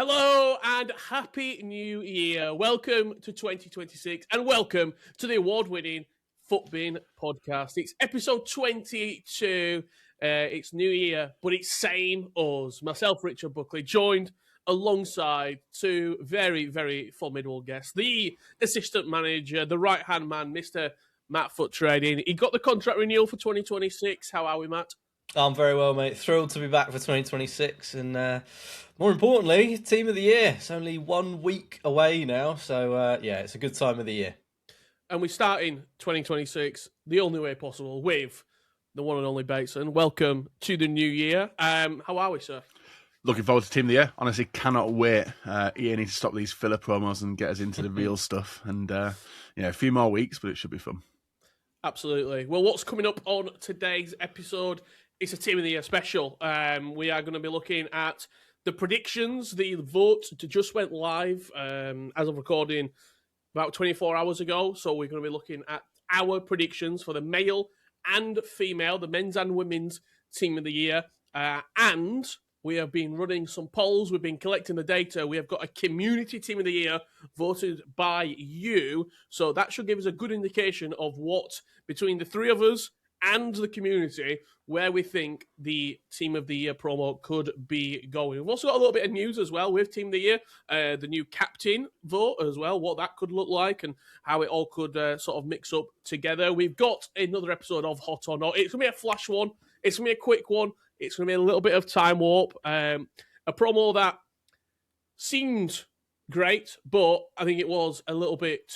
Hello and happy new year. Welcome to 2026 and welcome to the award-winning FUTBIN podcast. It's episode 22. It's new year, but it's same us. Myself, Richard Buckley, joined alongside two very, very formidable guests. The assistant manager, the right-hand man, Mr. Matt Foot Trading. He got the contract renewal for 2026. How are we, Matt? I'm very well, mate. Thrilled to be back for 2026 and more importantly, Team of the Year. It's only 1 week away now, so it's a good time of the year. And we start in 2026 the only way possible with the one and only Bateson. Welcome to the new year. How are we, sir? Looking forward to Team of the Year. Honestly, cannot wait. EA needs to stop these filler promos and get us into the real stuff. And a few more weeks, but it should be fun. Absolutely. Well, what's coming up on today's episode? It's a Team of the Year special. We are going to be looking at the predictions. The vote just went live as of recording about 24 hours ago. So we're going to be looking at our predictions for the male and female, the men's and women's Team of the Year. And we have been running some polls. We've been collecting the data. We have got a community Team of the Year voted by you. So that should give us a good indication of what, between the three of us and the community, where we think the Team of the Year promo could be going. We've also got a little bit of news as well with Team of the Year, the new captain vote as well, what that could look like and how it all could sort of mix up together. We've got another episode of Hot or Not. It's going to be a flash one. It's going to be a quick one. It's going to be a little bit of time warp. A promo that seemed great, but I think it was a little bit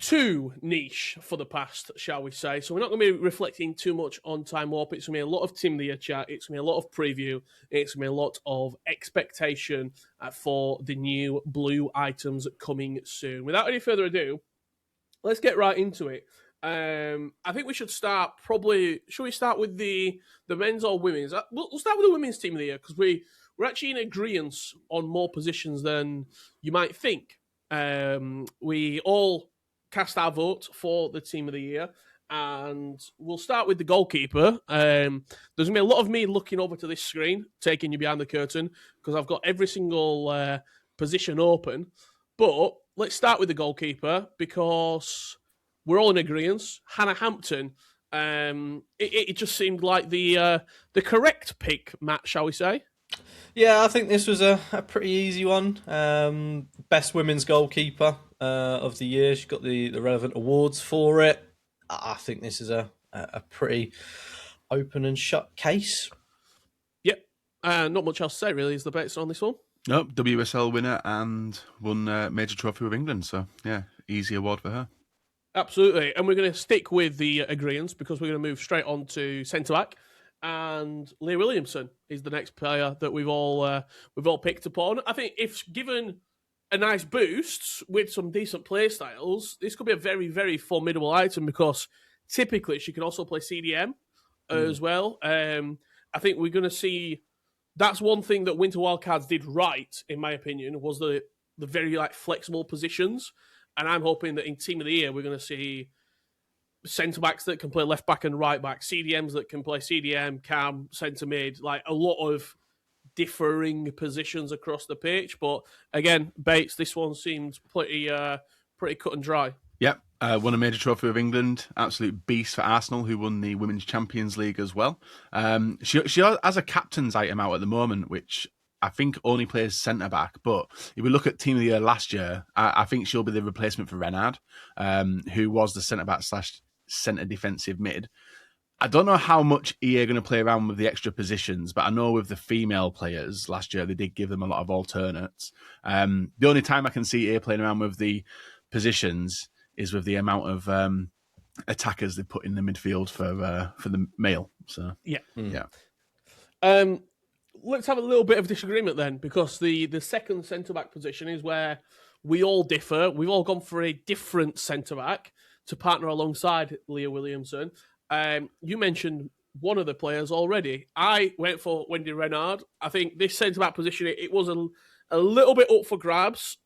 too niche for the past, shall we say. So we're not going to be reflecting too much on Time Warp. It's going to be a lot of Team of the Year chat. It's going to be a lot of preview. It's going to be a lot of expectation for the new blue items coming soon. Without any further ado, let's get right into it. I think we should start should we start with the men's or women's? We'll start with the women's Team of the Year because we're actually in agreement on more positions than you might think. We all cast our vote for the Team of the Year, and we'll start with the goalkeeper. There's going to be a lot of me looking over to this screen, taking you behind the curtain, because I've got every single position open. But let's start with the goalkeeper, because we're all in agreement. Hannah Hampton, it just seemed like the correct pick, Matt, shall we say? Yeah, I think this was a pretty easy one. Best women's goalkeeper of the year. She got the relevant awards for it. I think this is a pretty open and shut case. Yep. Not much else to say, really, is the bets on this one. Nope, WSL winner and won Major Trophy with England. So, yeah, easy award for her. Absolutely. And we're going to stick with the agreeance because we're going to move straight on to centre-back. And Leah Williamson is the next player that we've all picked upon. I think if given a nice boost with some decent play styles, this could be a very, very formidable item because typically she can also play CDM as well. I think we're going to see that's one thing that Winter Wildcards did right, in my opinion, was the very flexible positions. And I'm hoping that in Team of the Year we're going to see centre-backs that can play left-back and right-back, CDMs that can play CDM, cam, centre-mid, a lot of differing positions across the pitch. But again, Bates, this one seems pretty cut and dry. Yep, won a Major Trophy of England. Absolute beast for Arsenal, who won the Women's Champions League as well. She has a captain's item out at the moment, which I think only plays centre-back. But if we look at Team of the Year last year, I think she'll be the replacement for Renard, who was the centre-back / centre defensive mid. I don't know how much EA are going to play around with the extra positions, but I know with the female players last year, they did give them a lot of alternates. The only time I can see EA playing around with the positions is with the amount of attackers they put in the midfield for the male. So yeah. Let's have a little bit of disagreement then, because the second centre-back position is where we all differ. We've all gone for a different centre-back to partner alongside Leah Williamson. You mentioned one of the players already. I went for Wendy Renard. I think this centre-back position, it was a little bit up for grabs.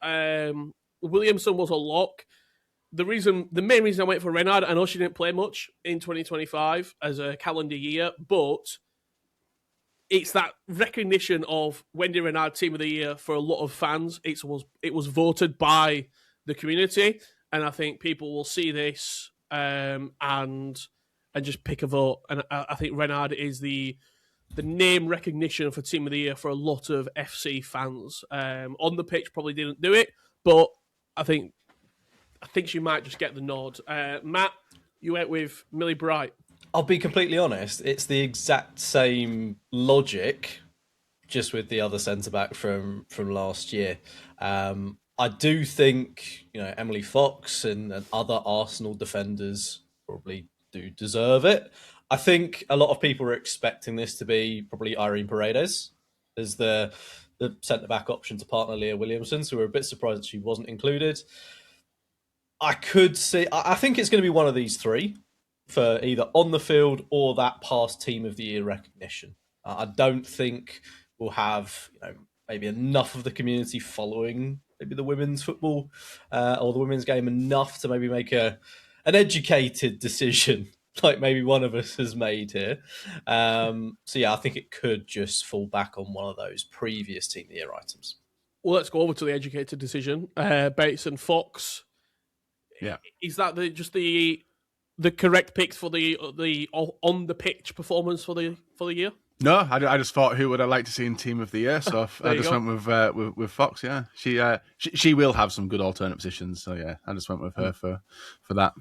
Williamson was a lock. The main reason I went for Renard, I know she didn't play much in 2025 as a calendar year, but it's that recognition of Wendy Renard Team of the Year for a lot of fans. It was voted by the community, and I think people will see this and just pick a vote. And I think Renard is the name recognition for Team of the Year for a lot of FC fans. On the pitch, probably didn't do it, but I think she might just get the nod. Matt, you went with Millie Bright. I'll be completely honest. It's the exact same logic, just with the other centre back from last year. I do think Emily Fox and other Arsenal defenders probably do deserve it. I think a lot of people are expecting this to be probably Irene Paredes as the centre back option to partner Leah Williamson, so we're a bit surprised that she wasn't included. I think it's going to be one of these three for either on the field or that past Team of the Year recognition. I don't think we'll have maybe enough of the community following maybe the women's football or the women's game enough to maybe make an educated decision like maybe one of us has made here. So yeah, I think it could just fall back on one of those previous Team of the Year items. Well, let's go over to the educated decision. Bates and Fox. Yeah, is that just the correct picks for the on the pitch performance for the year? No, I just thought who would I like to see in Team of the Year, so I just went with Fox. Yeah, she will have some good alternate positions, so yeah, I just went with her for that.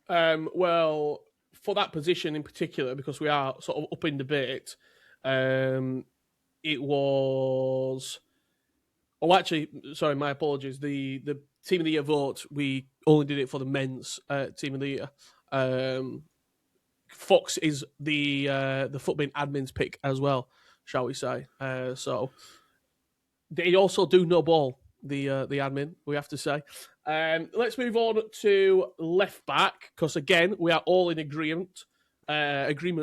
Well, for that position in particular, because we are sort of up in debate, it was. Oh, actually, sorry, my apologies. The Team of the Year vote, we only did it for the men's Team of the Year. Fox is the FUTBIN admin's pick as well, shall we say? So they also do no ball. The admin, we have to say. Let's move on to left back, because again we are all in agreement,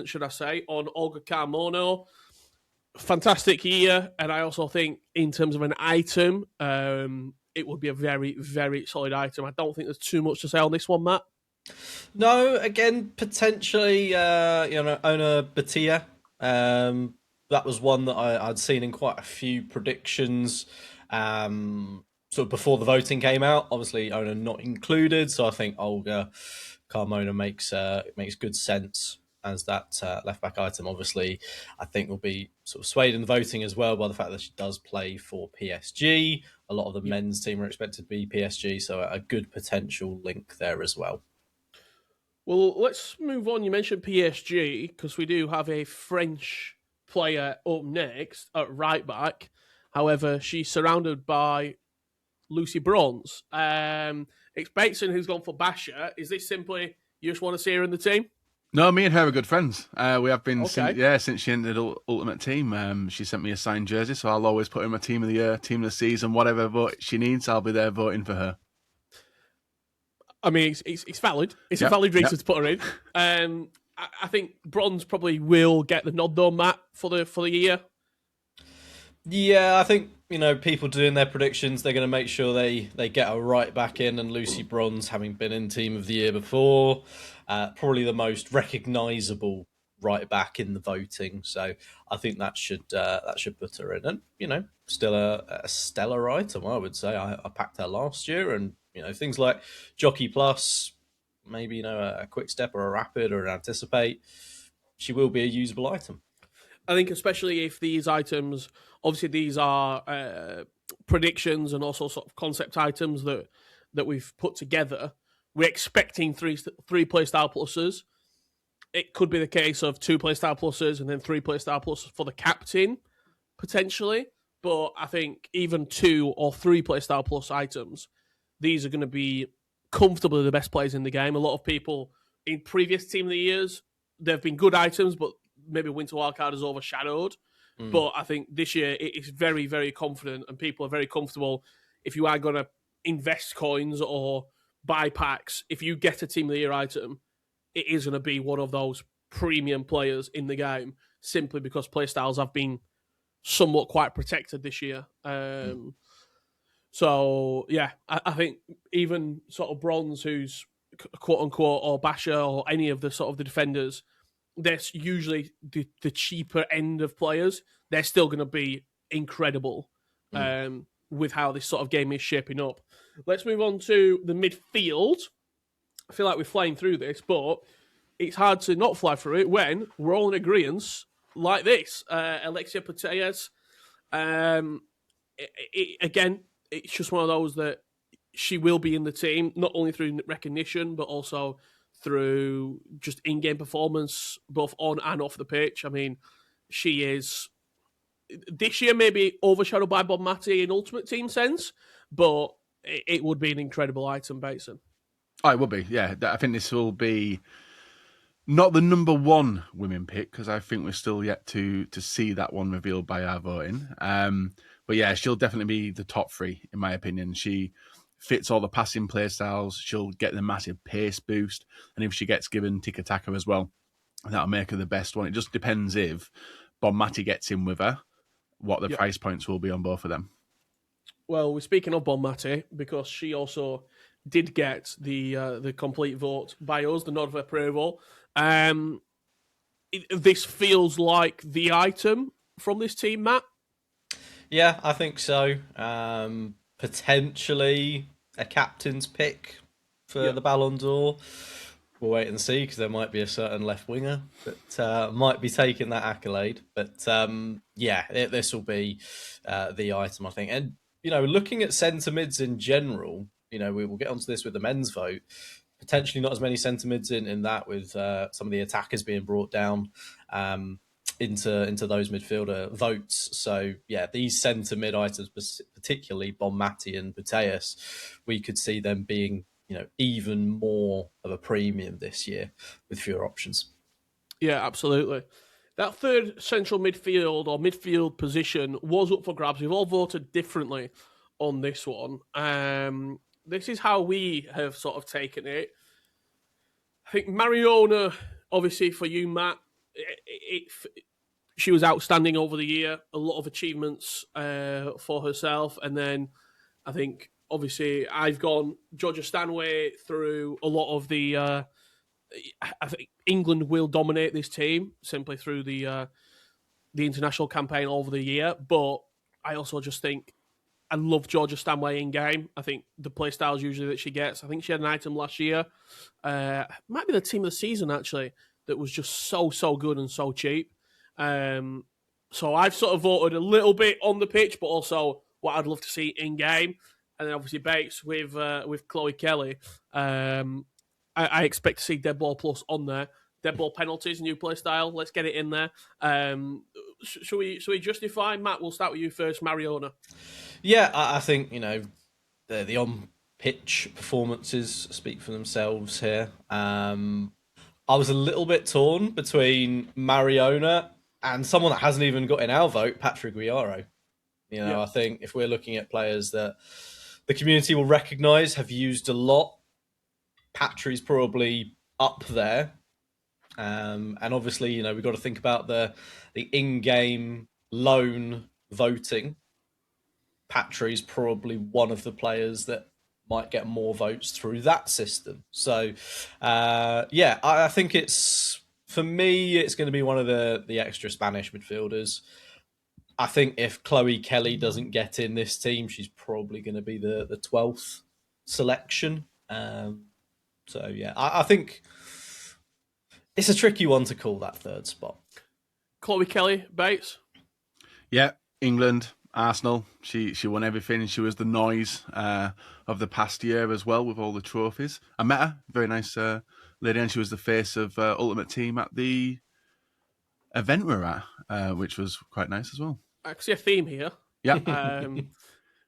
should I say, on Olga Carmona. Fantastic year, and I also think in terms of an item, it would be a very, very solid item. I don't think there's too much to say on this one, Matt. No, again, potentially, Ona Batia. That was one that I'd seen in quite a few predictions. Sort of before the voting came out, obviously Ona not included, so I think Olga Carmona makes good sense as that left back item. Obviously, I think will be sort of swayed in the voting as well by the fact that she does play for PSG. A lot of the men's team are expected to be PSG, so a good potential link there as well. Well, let's move on. You mentioned PSG because we do have a French player up next at right back. However, she's surrounded by Lucy Bronze. It's Bateson who's gone for Basha. Is this simply you just want to see her in the team? No, me and her are good friends. We have been since she entered Ultimate Team. She sent me a signed jersey, so I'll always put her in my Team of the Year, Team of the Season, whatever vote she needs. I'll be there voting for her. I mean, it's valid. It's a valid reason to put her in. I think Bronze probably will get the nod though, Matt, for the year. Yeah, I think people doing their predictions, they're going to make sure they get a right back in, and Lucy Bronze, having been in Team of the Year before, probably the most recognisable right back in the voting. So I think that should put her in, and still a stellar item, I would say. I packed her last year, and things like Jockey Plus, maybe a quick step or a rapid or an anticipate, she will be a usable item. I think especially if these items, obviously these are predictions and also sort of concept items that we've put together. We're expecting three playstyle pluses. It could be the case of 2 playstyle pluses and then 3 playstyle pluses for the captain, potentially. But I think even 2 or 3 playstyle plus items, these are going to be comfortably the best players in the game. A lot of people in previous Team of the Years, they've been good items, but maybe Winter Wildcard is overshadowed. But I think this year it is very, very confident, and people are very comfortable. If you are going to invest coins or buy packs, if you get a Team of the Year item, it is going to be one of those premium players in the game, simply because playstyles have been somewhat quite protected this year. So, yeah, I think even sort of Bronze, who's quote-unquote, or Basha, or any of the sort of the defenders, That's usually the cheaper end of players. They're still going to be incredible with how this sort of game is shaping up. Let's move on to the midfield. I feel like we're flying through this, but it's hard to not fly through it when we're all in agreement like this. Alexia Putellas, again, it's just one of those that she will be in the team, not only through recognition, but also through just in-game performance, both on and off the pitch. I mean, she is, this year maybe overshadowed by Bob Matty in Ultimate Team sense, but it would be an incredible item, Bateson. Oh, it would be, yeah. I think this will be not the number one women pick, because I think we're still yet to see that one revealed by our voting. But yeah, she'll definitely be the top three, in my opinion. She fits all the passing play styles. She'll get the massive pace boost. And if she gets given tiki-taka as well, that'll make her the best one. It just depends if Bob Matty gets in with her, what the price points will be on both of them. Well, we're speaking of Bob Matty, because she also did get the complete vote by us, the nod of approval. This feels like the item from this team, Matt. Yeah, I think so. Potentially a captain's pick for the Ballon d'Or. We'll wait and see, because there might be a certain left winger that might be taking that accolade. But this will be the item, I think. And, looking at centre mids in general, we will get onto this with the men's vote. Potentially not as many centre mids in that, with some of the attackers being brought down into those midfielder votes. So yeah, these centre mid items, particularly Bon Matty and Putellas, we could see them being even more of a premium this year with fewer options. Yeah, absolutely. That third central midfield or midfield position was up for grabs. We've all voted differently on this one. This is how we have sort of taken it. I think Mariona, obviously for you, Matt, she was outstanding over the year. A lot of achievements for herself. And then I think, obviously, I've gone Georgia Stanway through a lot of the... I think England will dominate this team simply through the international campaign over the year. But I also just think I love Georgia Stanway in game. I think the play styles usually that she gets. I think she had an item last year. Might be the team of the season, actually, that was just so good and so cheap. So I've sort of voted a little bit on the pitch, but also what I'd love to see in game. And then obviously Bates with Chloe Kelly. I expect to see dead ball plus on there. Dead ball penalties, new play style. Let's get it in there. Should we justify? Matt, we'll start with you first. Mariona. Yeah, I think the on-pitch performances speak for themselves here. I was a little bit torn between Mariona and someone that hasn't even got in our vote, Patrick Guiaro. I think if we're looking at players that the community will recognise, have used a lot, Patrick's probably up there. And obviously, we've got to think about the in-game loan voting. Patrick's probably one of the players that might get more votes through that system. So, I think for me, it's going to be one of the extra Spanish midfielders. I think if Chloe Kelly doesn't get in this team, she's probably going to be the 12th selection. I think it's a tricky one to call that third spot. Chloe Kelly, Bates? Yeah, England, Arsenal. She won everything. She was the noise of the past year as well, with all the trophies. I met her, very nice lady, and she was the face of Ultimate Team at the event we were at, which was quite nice as well. I can see a theme here. Yeah.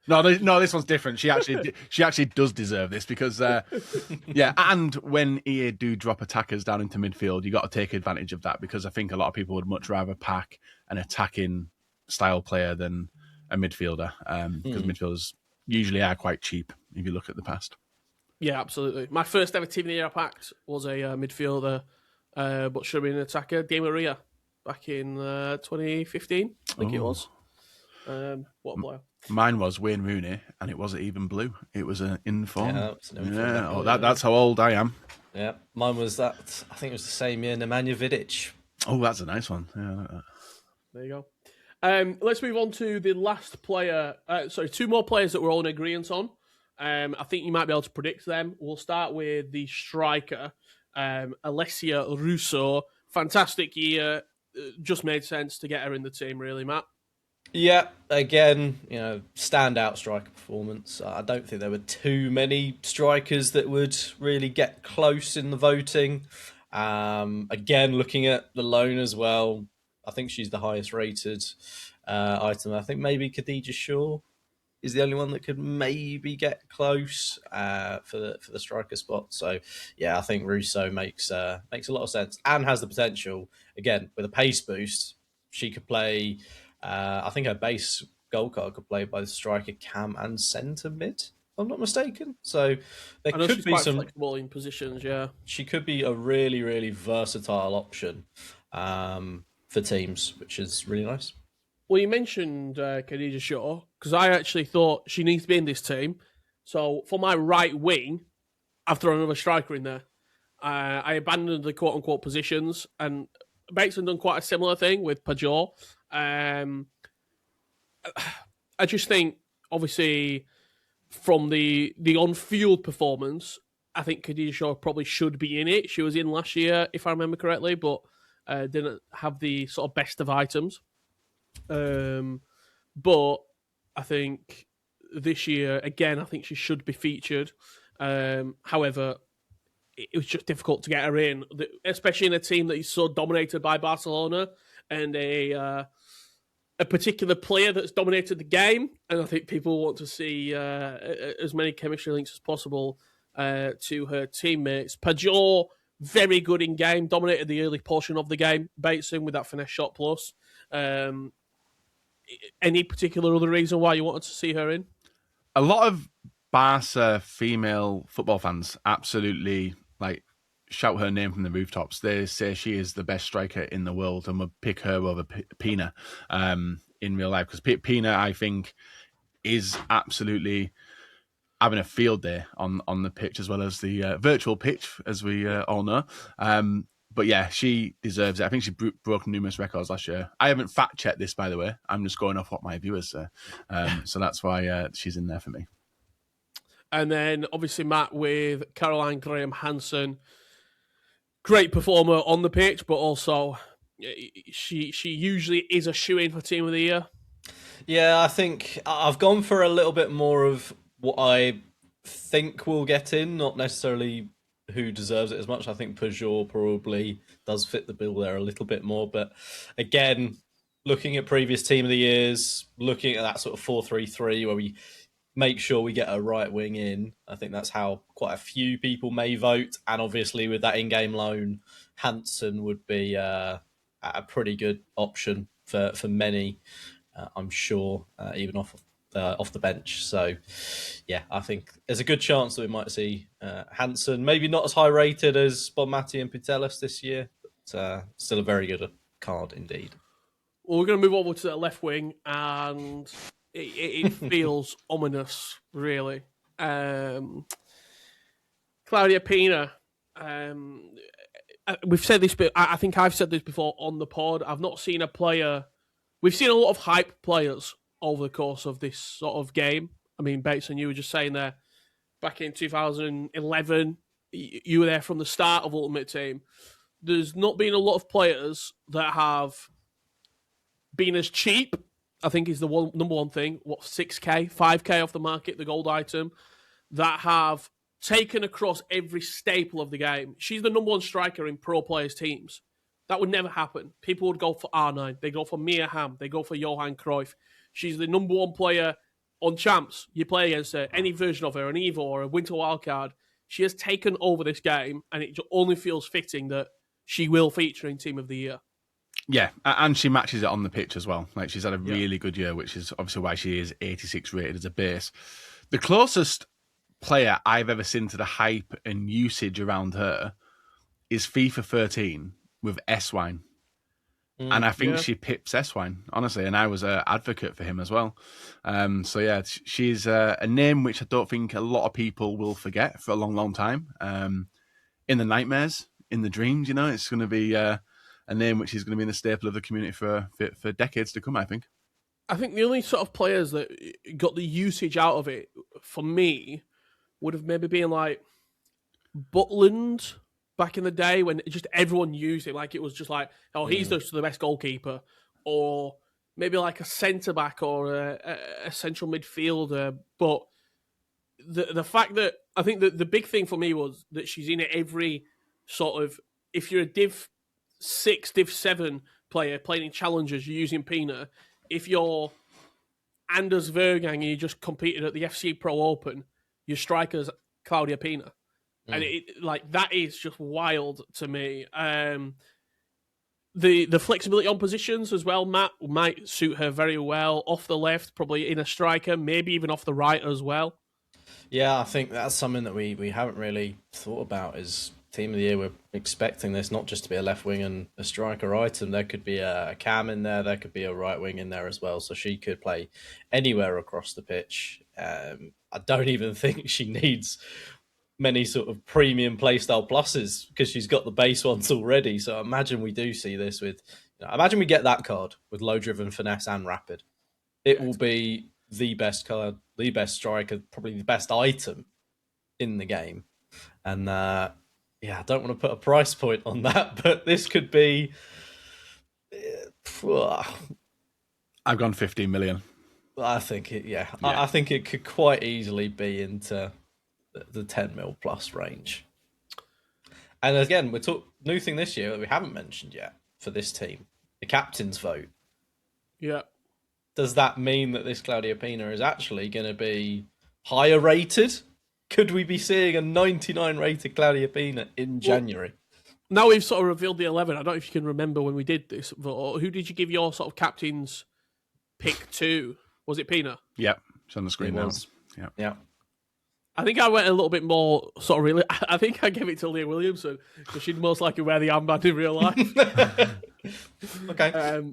No, this one's different. She actually does deserve this because, and when EA do drop attackers down into midfield, you got to take advantage of that, because I think a lot of people would much rather pack an attacking style player than a midfielder, because midfielders usually are quite cheap if you look at the past. Yeah, absolutely. My first ever team of the year I packed was a midfielder, but should have been an attacker, Di Maria, back in 2015, I think it was. What a player. Mine was Wayne Rooney, and it wasn't even blue. It was an inform. Yeah, that's how old I am. Yeah, mine was that. I think it was the same year. Nemanja Vidic Oh, that's a nice one. Yeah, I like that. There you go. Let's move on to the last player. Two more players that we're all in agreement on. I think you might be able to predict them. We'll start with the striker, Alessia Russo. Fantastic year. Just made sense to get her in the team, really, Matt. Yeah, again, standout striker performance. I don't think there were too many strikers that would really get close in the voting. Again, looking at the loan as well, I think she's the highest rated item. I think maybe Khadija Shaw is the only one that could maybe get close for the striker spot. So yeah, I think Russo makes a lot of sense and has the potential. Again, with a pace boost, she could play. I think her base goal card could play by the striker, cam, and centre mid. If I'm not mistaken. So there I know could she's be quite some flexible in positions. Yeah, she could be a really, really versatile option for teams, which is really nice. Well, you mentioned Khadija Shaw because I actually thought she needs to be in this team. So for my right wing, I've thrown another striker in there. I abandoned the quote unquote positions, and Bateson done quite a similar thing with Pajor. I just think, obviously, from the on-field performance, I think Khadija Shaw probably should be in it. She was in last year, if I remember correctly, but didn't have the sort of best of items. But I think this year, again, I think she should be featured. However, it was just difficult to get her in, especially in a team that is so dominated by Barcelona and a particular player that's dominated the game. And I think people want to see as many chemistry links as possible to her teammates. Pajor, very good in game, dominated the early portion of the game. Bateson with that finesse shot plus. Any particular other reason why you wanted to see her in? A lot of Barca female football fans absolutely shout her name from the rooftops. They say she is the best striker in the world and would pick her over Pina in real life, because Pina, I think, is absolutely having a field day on the pitch as well as the virtual pitch, as we all know. But yeah, she deserves it. I think she broke numerous records last year. I haven't fact-checked this, by the way. I'm just going off what my viewers say. So that's why she's in there for me. And then, obviously, Matt, with Caroline Graham-Hansen, great performer on the pitch, but also she usually is a shoo-in for Team of the Year. Yeah, I think I've gone for a little bit more of what I think will get in, not necessarily who deserves it as much. I think Peugeot probably does fit the bill there a little bit more. But again, looking at previous Team of the Years, looking at that sort of 4-3-3 where we make sure we get a right wing in, I think that's how quite a few people may vote. And obviously with that in-game loan, Hansen would be a pretty good option for many, I'm sure, even off the bench. So, yeah, I think there's a good chance that we might see Hansen, maybe not as high rated as Bonmati and Putelis this year, but still a very good card indeed. Well, we're going to move over to the left wing, and it feels ominous, really. Claudia Pina. We've said this, but I think I've said this before on the pod. I've not seen a player. We've seen a lot of hype players over the course of this sort of game. I mean, Bateson, you were just saying there, back in 2011, you were there from the start of Ultimate Team. There's not been a lot of players that have been as cheap, I think is the number one thing. What, 6K, 5K off the market, the gold item, that have taken across every staple of the game. She's the number one striker in pro players' teams. That would never happen. People would go for R9. They go for Mia Hamm. They go for Johan Cruyff. She's the number one player on Champs. You play against her, any version of her, an Evo or a Winter Wildcard. She has taken over this game, and it only feels fitting that she will feature in Team of the Year. Yeah, and she matches it on the pitch as well. Like, she's had a really good year, which is obviously why she is 86 rated as a base. The closest player I've ever seen to the hype and usage around her is FIFA 13 with S-Wine. And I think she pips S-Wine, honestly, and I was an advocate for him as well. So yeah, she's a name which I don't think a lot of people will forget for a long, long time. In the nightmares, in the dreams, it's going to be a a name which is going to be in the staple of the community for decades to come, I think. I think the only sort of players that got the usage out of it, for me, would have maybe been like Butland back in the day when just everyone used him. Like it was just like, oh, he's just the best goalkeeper. Or maybe like a centre-back or a central midfielder. But the fact that, I think that the big thing for me was that she's in every sort of, if you're a Div 6, Div 7 player playing in challengers, you're using Pina. If you're Anders Vergang and you just competed at the FC Pro Open, your striker's Claudia Pina. And that is just wild to me. The flexibility on positions as well, Matt, might suit her very well. Off the left, probably in a striker, maybe even off the right as well. Yeah, I think that's something that we haven't really thought about as team of the year. We're expecting this not just to be a left wing and a striker item. There could be a cam in there. There could be a right wing in there as well. So she could play anywhere across the pitch. I don't even think she needs many sort of premium playstyle pluses because she's got the base ones already. So imagine we do see this with, imagine we get that card with low driven, finesse and rapid. It will be the best card, the best striker, probably the best item in the game. And I don't want to put a price point on that, but this could be. I've gone 15 million. I think I think it could quite easily be into the 10 mil plus range. And again, we're new thing this year that we haven't mentioned yet for this team, the captain's vote. Yeah. Does that mean that this Claudia Pina is actually going to be higher rated? Could we be seeing a 99 rated Claudia Pina in January? Now we've sort of revealed the 11. I don't know if you can remember when we did this, but who did you give your sort of captain's pick to? Was it Pina? Yeah, it's on the screen now. Yeah. I think I went a little bit more sort of really. I think I gave it to Leah Williamson because she'd most likely wear the armband in real life. Okay.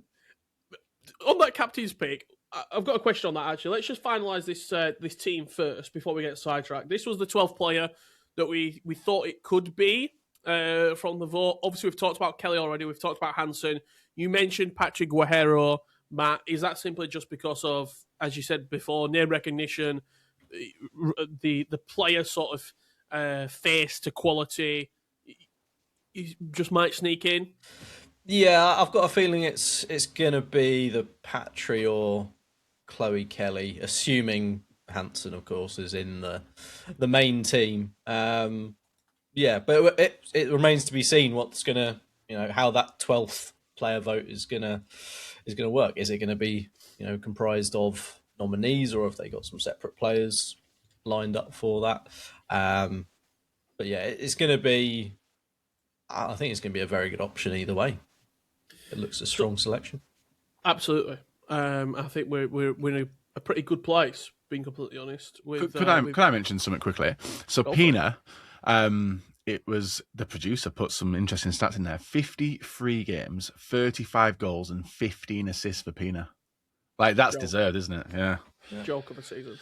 On that captain's pick, I've got a question on that actually. Let's just finalise this team first before we get sidetracked. This was the 12th player that we thought it could be from the vote. Obviously, we've talked about Kelly already. We've talked about Hansen. You mentioned Patrick Guerrero, Matt. Is that simply just because of, as you said before, name recognition, the player sort of face to quality? You just might sneak in. Yeah, I've got a feeling it's gonna be the Patry or Chloe Kelly, assuming Hansen, of course, is in the main team. But it remains to be seen what's gonna, how that 12th player vote is gonna work. Is it gonna be, comprised of nominees, or have they got some separate players lined up for that? But yeah, it's gonna be. I think it's gonna be a very good option either way. It looks a strong selection. Absolutely. I think we're in a pretty good place, being completely honest. Could I mention something quickly? So Pina, it was the producer put some interesting stats in there. 53 games, 35 goals, and 15 assists for Pina. Like, that's deserved, isn't it? Yeah. Joke of a season.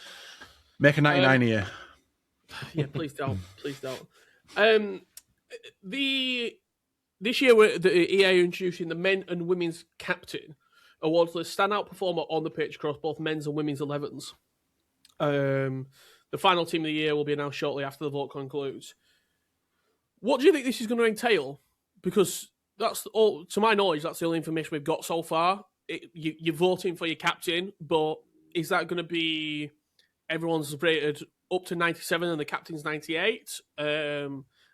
Make a 99 a year. Yeah, please don't. Please don't. This year, the EA are introducing the men and women's captain awards the standout performer on the pitch across both men's and women's 11s. The final team of the year will be announced shortly after the vote concludes. What do you think this is going to entail? Because that's all, to my knowledge, that's the only information we've got so far. You're voting for your captain, but is that going to be everyone's rated up to 97 and the captain's 98?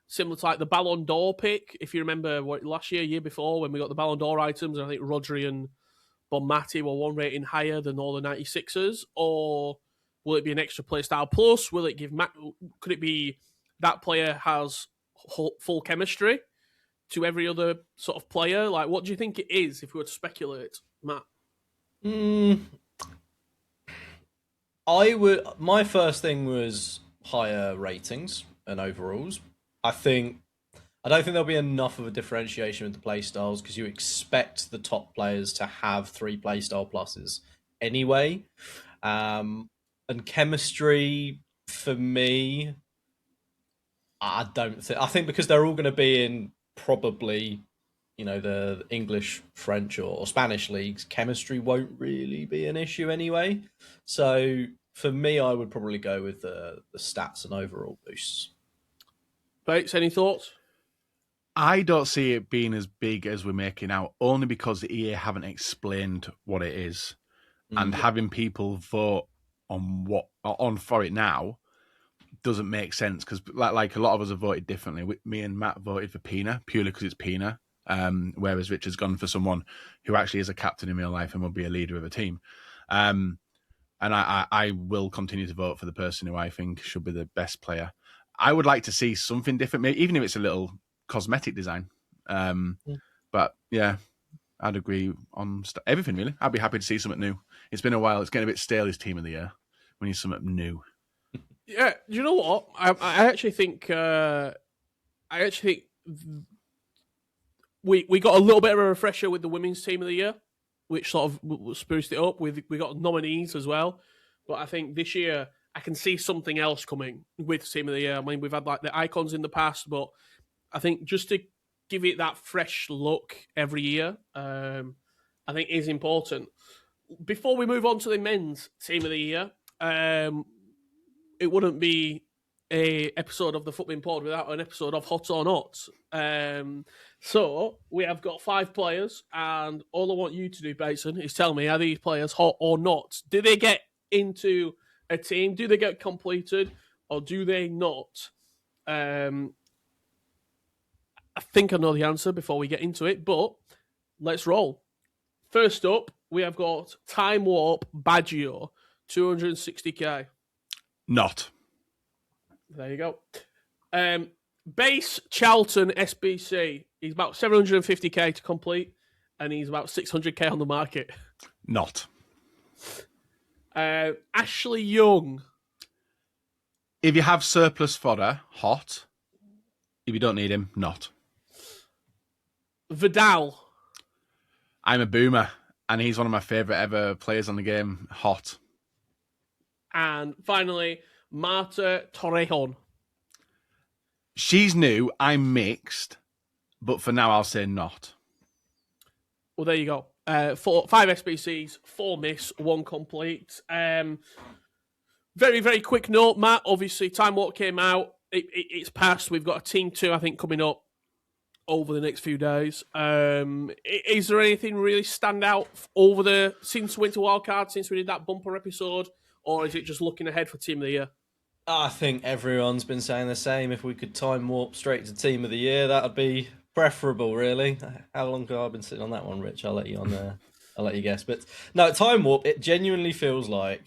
Similar to like the Ballon d'Or pick, if you remember last year before, when we got the Ballon d'Or items, and I think Rodri and Bonmati were one rating higher than all the 96ers, or will it be an extra play style plus? Will it give could it be that player has full chemistry to every other sort of player? Like, what do you think it is if we were to speculate, Matt? My first thing was higher ratings and overalls. I don't think there'll be enough of a differentiation with the play styles because you expect the top players to have 3 play style pluses anyway. And chemistry, for me, I think because they're all going to be in probably, the English, French, or Spanish leagues, chemistry won't really be an issue anyway. So for me, I would probably go with the stats and overall boosts. Bates, any thoughts? I don't see it being as big as we're making out, only because the EA haven't explained what it is, and having people vote on for it now doesn't make sense, because like a lot of us have voted differently. Me and Matt voted for Pina purely because it's Pina, whereas Richard's gone for someone who actually is a captain in real life and will be a leader of a team. And I will continue to vote for the person who I think should be the best player. I would like to see something different, maybe even if it's a little cosmetic design. But yeah, I'd agree on everything, really. I'd be happy to see something new. It's been a while. It's getting a bit stale, this team of the year. We need something new. Yeah, do you know what? I actually think we got a little bit of a refresher with the women's team of the year, which sort of spruced it up. We got nominees as well, but I think this year I can see something else coming with team of the year. I mean, we've had like the icons in the past, but I think just to give it that fresh look every year, I think is important. Before we move on to the men's team of the year, it wouldn't be a episode of the FUTBIN pod without an episode of Hot or Not. So we have got 5 players, and all I want you to do, Bateson, is tell me, are these players hot or not? Do they get into a team? Do they get completed, or do they not? I think I know the answer before we get into it, but let's roll. First up, we have got Time Warp Baggio, 260k. Not. There you go. Base Charlton SBC. He's about 750k to complete, and he's about 600k on the market. Not. Ashley Young. If you have surplus fodder, hot. If you don't need him, not. Vidal. I'm a boomer, and he's one of my favourite ever players on the game. Hot. And finally, Marta Torrejon. She's new. I'm mixed, but for now, I'll say not. Well, there you go. 5 SBCs, 4 miss, 1 complete. Very, very quick note, Matt. Obviously, Time Warp came out. It's passed. We've got a Team 2, I think, coming up over the next few days. Is there anything really stand out since Winter Wildcard, since we did that bumper episode, or is it just looking ahead for Team of the Year? I think everyone's been saying the same. If we could time warp straight to Team of the Year, that would be preferable, really. How long have I been sitting on that one, Rich? I'll let you I'll let you guess. But no, time warp, it genuinely feels like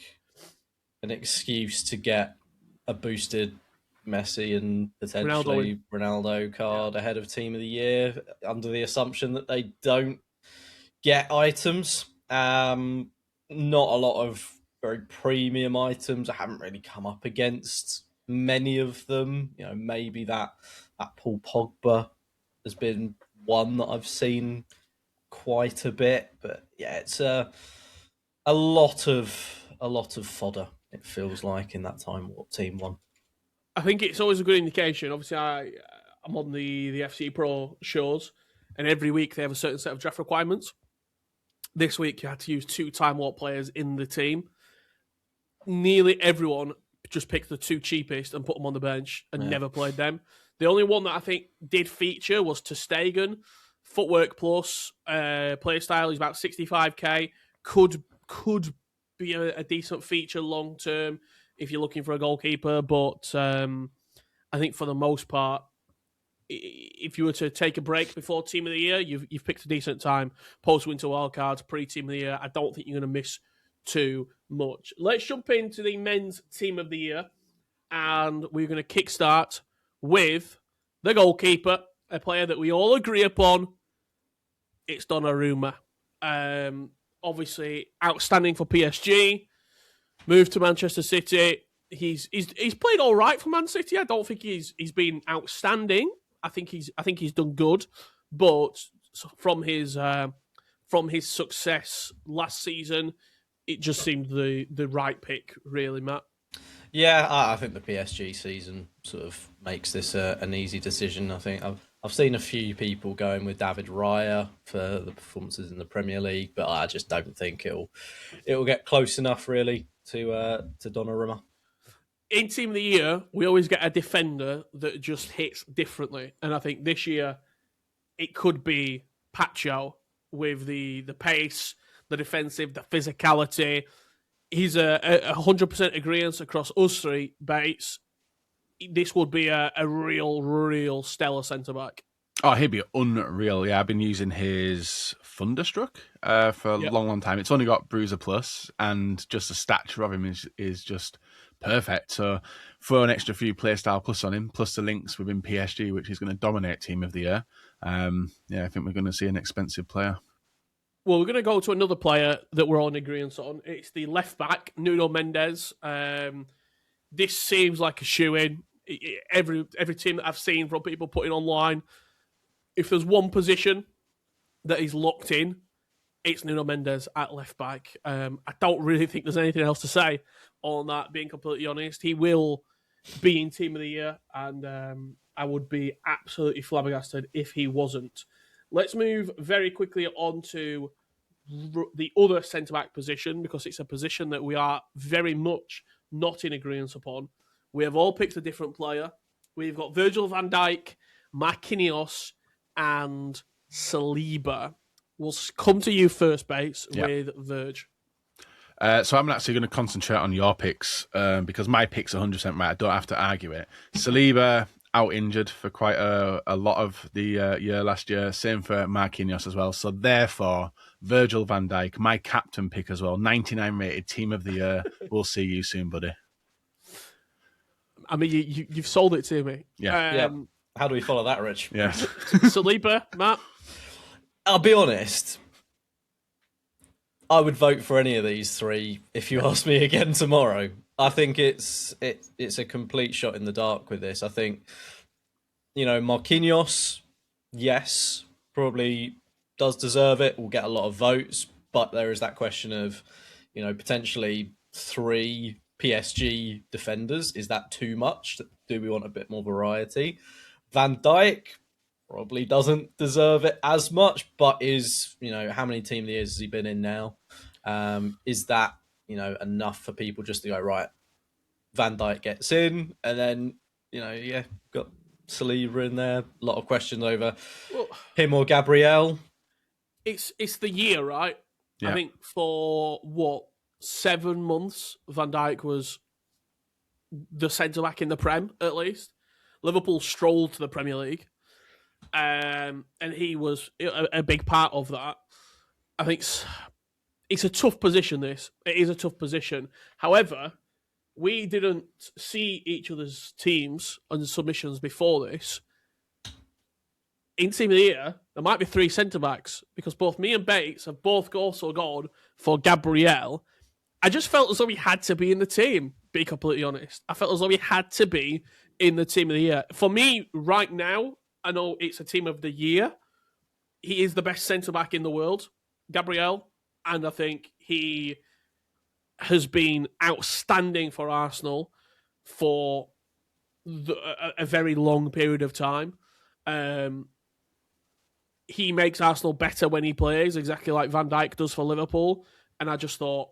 an excuse to get a boosted Messi and potentially Ronaldo card ahead of Team of the Year, under the assumption that they don't get items. Not a lot of very premium items. I haven't really come up against many of them. Maybe that Paul Pogba has been one that I've seen quite a bit, but yeah, it's a lot of fodder. It feels like in that Time Warp Team 1. I think it's always a good indication. Obviously, I'm on the FC Pro shows, and every week they have a certain set of draft requirements. This week, you had to use 2 Time Warp players in the team. Nearly everyone just picked the 2 cheapest and put them on the bench and never played them. The only one that I think did feature was ter Stegen. Footwork plus, play style is about 65k. Could be a decent feature long term if you're looking for a goalkeeper, but I think for the most part, if you were to take a break before Team of the Year, you've picked a decent time. Post-Winter Wildcards, pre-Team of the Year, I don't think you're going to miss too much. Let's jump into the men's Team of the Year, and we're going to kickstart with the goalkeeper, a player that we all agree upon. It's Donnarumma. Obviously, outstanding for PSG. Moved to Manchester City. He's played all right for Man City. I don't think he's been outstanding. I think he's done good, but from his success last season, it just seemed the right pick, really, Matt. Yeah, I think the PSG season sort of makes this an easy decision. I think I've seen a few people going with David Raya for the performances in the Premier League, but I just don't think it'll get close enough really to Donnarumma. In Team of the Year, we always get a defender that just hits differently, and I think this year it could be Pacho with the pace, the defensive, the physicality. He's a 100% agreement across us three, Bates. This would be a real stellar centre back. Oh, he'd be unreal. Yeah, I've been using his Thunderstruck for a long time. It's only got Bruiser Plus, and just the stature of him is just perfect. So throw an extra few playstyle plus on him, plus the links within PSG, which is going to dominate Team of the Year. I think we're going to see an expensive player. Well, we're going to go to another player that we're all in agreement on. It's the left back, Nuno Mendes. This seems like a shoe-in. Every team that I've seen from people putting online, if there's one position that is locked in, it's Nuno Mendes at left back. I don't really think there's anything else to say on that, being completely honest. He will be in Team of the Year, and I would be absolutely flabbergasted if he wasn't. Let's move very quickly on to the other centre-back position, because it's a position that we are very much not in agreement upon. We have all picked a different player. We've got Virgil van Dijk, Marquinhos, and Saliba. We'll come to you first, Bates, with Virg. So I'm actually going to concentrate on your picks because my pick's 100% right. I don't have to argue it. Saliba out injured for quite a lot of the year last year. Same for Marquinhos as well. So therefore, Virgil van Dijk, my captain pick as well, 99 rated Team of the Year. We'll see you soon, buddy. I mean, you've sold it to me. Yeah. How do we follow that, Rich? Yeah. Saliba, Matt? I'll be honest. I would vote for any of these three if you ask me again tomorrow. I think it's a complete shot in the dark with this. I think, Marquinhos, yes, probably does deserve it. Will get a lot of votes, but there is that question of, potentially 3 PSG defenders. Is that too much? Do we want a bit more variety? Van Dijk probably doesn't deserve it as much, but is, how many Team of the Years has he been in now? Is that, enough for people just to go, right, Van Dijk gets in, and then, got Saliba in there. A lot of questions over him or Gabriel. It's the year, right? Yeah. I think for 7 months, Van Dijk was the centre-back in the Prem, at least. Liverpool strolled to the Premier League. And he was a big part of that. I think it's a tough position, this. It is a tough position. However, we didn't see each other's teams and submissions before this. In Team of the Year, there might be 3 centre-backs, because both me and Bates have both also gone for Gabriel. I just felt as though he had to be in the team, be completely honest. I felt as though he had to be in the Team of the Year. For me, right now, I know it's a Team of the Year. He is the best centre-back in the world, Gabriel, and I think he has been outstanding for Arsenal for a very long period of time. He makes Arsenal better when he plays, exactly like Van Dijk does for Liverpool, and I just thought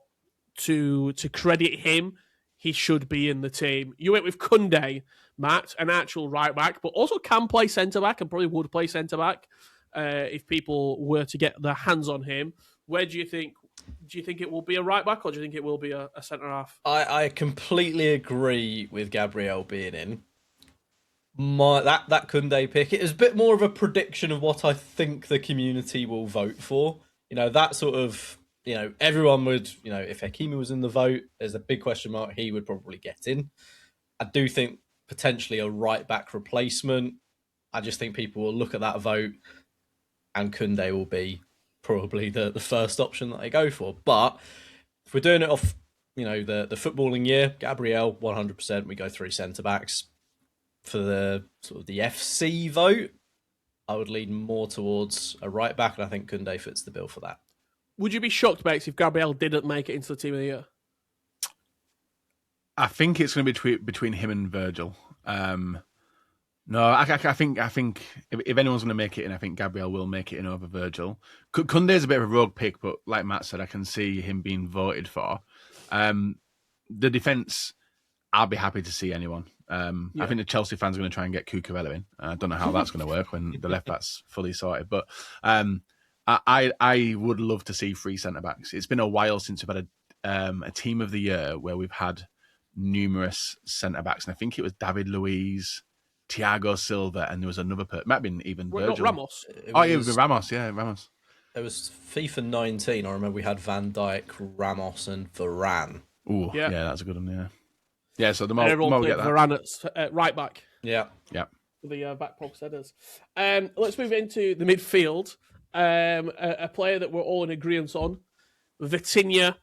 to credit him, he should be in the team. You went with Koundé, Matt, an actual right back, but also can play centre back and probably would play centre back if people were to get their hands on him. Where do you think? Do you think it will be a right back, or do you think it will be a centre half? I completely agree with Gabriel being in. That Koundé pick, it is a bit more of a prediction of what I think the community will vote for. That sort of, everyone would, if Hakimi was in the vote, there's a big question mark, he would probably get in. I do think potentially a right back replacement. I just think people will look at that vote and Koundé will be probably the first option that they go for. But if we're doing it off, the footballing year, Gabriel, 100%, we go 3 centre-backs. For the sort of the FC vote, I would lean more towards a right back, and I think Koundé fits the bill for that. Would you be shocked, Bates, if Gabriel didn't make it into the Team of the Year? I think it's going to be between him and Virgil. No, I think if anyone's going to make it in, I think Gabriel will make it in over Virgil. Kunde's a bit of a rogue pick, but like Matt said, I can see him being voted for. The defence, I'll be happy to see anyone. I think the Chelsea fans are going to try and get Cucurella in. I don't know how that's going to work when the left back's fully sorted, but I would love to see 3 centre backs. It's been a while since we've had a team of the year where we've had numerous centre backs, and I think it was David Luiz, Thiago Silva, and there was another person. Might have been even Virgil. Not Ramos. It was Ramos. Yeah, Ramos. It was FIFA 19. I remember we had Van Dijk, Ramos, and Varane. Ooh, yeah, that's a good one. Yeah. So the more we get that, Varane at right back. Yeah. For the back post headers. Let's move into the midfield. A player that we're all in agreement on, Vitinha.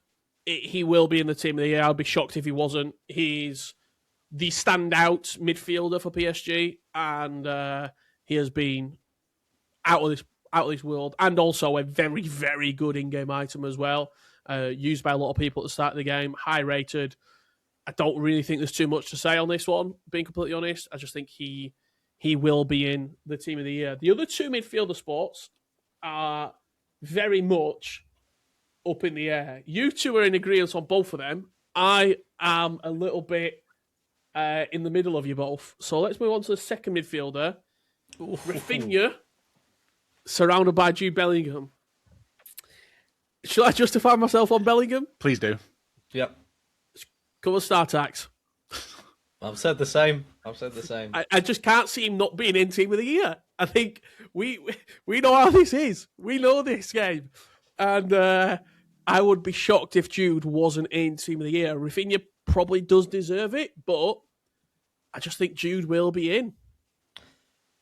He will be in the team of the year. I'd be shocked if he wasn't. He's the standout midfielder for PSG, and he has been out of this world, and also a very, very good in-game item as well. Used by a lot of people at the start of the game, high rated. I don't really think there's too much to say on this one, being completely honest. I just think he will be in the team of the year. The other 2 midfielder spots are very much up in the air. You 2 are in agreement on both of them. I am a little bit in the middle of you both. So let's move on to the second midfielder. Rafinha, surrounded by Jude Bellingham. Shall I justify myself on Bellingham? please do. Yep. Come on, Star Tax. I've said the same. I just can't see him not being in team of the year. I think we know how this is. We know this game. And I would be shocked if Jude wasn't in team of the year. Rafinha probably does deserve it, but I just think Jude will be in.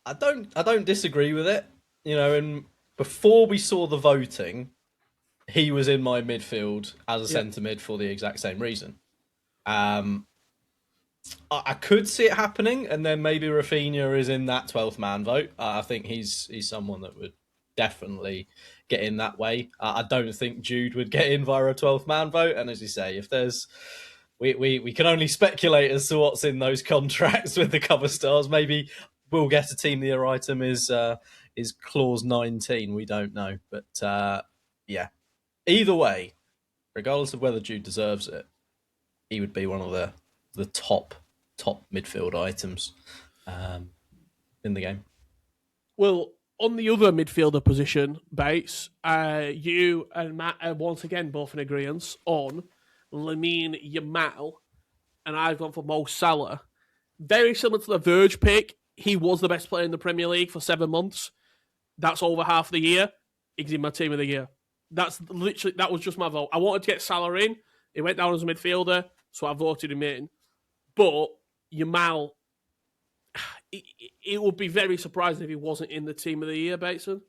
I don't disagree with it. And before we saw the voting, he was in my midfield as a centre mid for the exact same reason. I could see it happening, and then maybe Rafinha is in that 12th man vote. I think he's someone that would definitely get in that way. I don't think Jude would get in via a 12th man vote. And as you say, if there's we can only speculate as to what's in those contracts with the cover stars. Maybe we'll get a team of the year item is clause 19. We don't know, but yeah. Either way, regardless of whether Jude deserves it, he would be one of the top midfield items in the game. Well, on the other midfielder position, Bates, you and Matt are once again both in agreement on Lamine Yamal, and I've gone for Mo Salah. Very similar to the Verge pick. He was the best player in the Premier League for 7 months. That's over half the year. He's in my team of the year. That was just my vote. I wanted to get Salah in. He went down as a midfielder, so I voted him in. But Yamal, it would be very surprising if he wasn't in the team of the year, Bateson.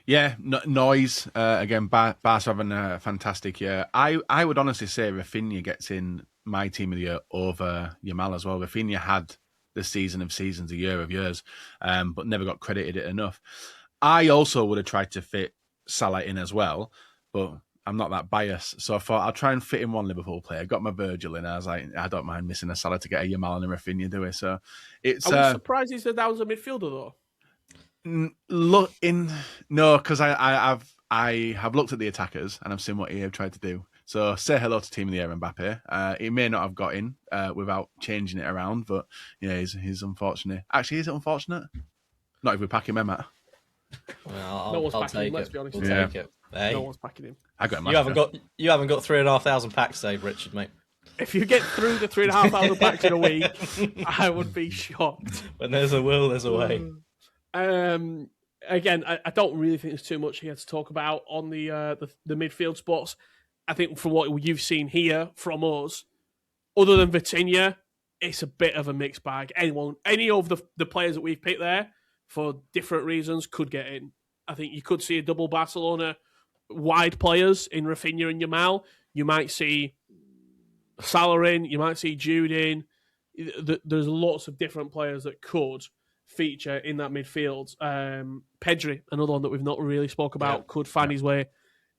Yeah, noise. Again, Barca having a fantastic year. I would honestly say Rafinha gets in my team of the year over Yamal as well. Rafinha had the season of seasons, a year of years, but never got credited it enough. I also would have tried to fit Salah in as well, but I'm not that biased. So I thought I'll try and fit in one Liverpool player. Got my Virgil in. I was like, I don't mind missing a Salah to get a Yamal and a Rafinha, do it. So it's. Are we surprised he said that was a midfielder though? Because I have looked at the attackers and I've seen what he have tried to do. So say hello to team of the year Mbappe. He may not have got in without changing it around, but yeah, he's unfortunate. Actually, is it unfortunate? Not if we pack him, Matt. Well, no one's I'll packing take him. Let's it. be honest. We'll take it. Hey, No one's packing him. I got him. you haven't got 3,500 packs saved, Richard, mate. If you get through the 3,500 packs in a week, I would be shocked. When there's a will, there's a way. Again, I don't really think there's too much here to talk about on the midfield spots. I think from what you've seen here from us, other than Vitinha, it's a bit of a mixed bag. Any of the players that we've picked there for different reasons could get in. I think you could see a double Barcelona wide players in Rafinha and Yamal. You might see Salah in. You might see Jude in. There's lots of different players that could feature in that midfield. Pedri, another one that we've not really spoke about, could find his way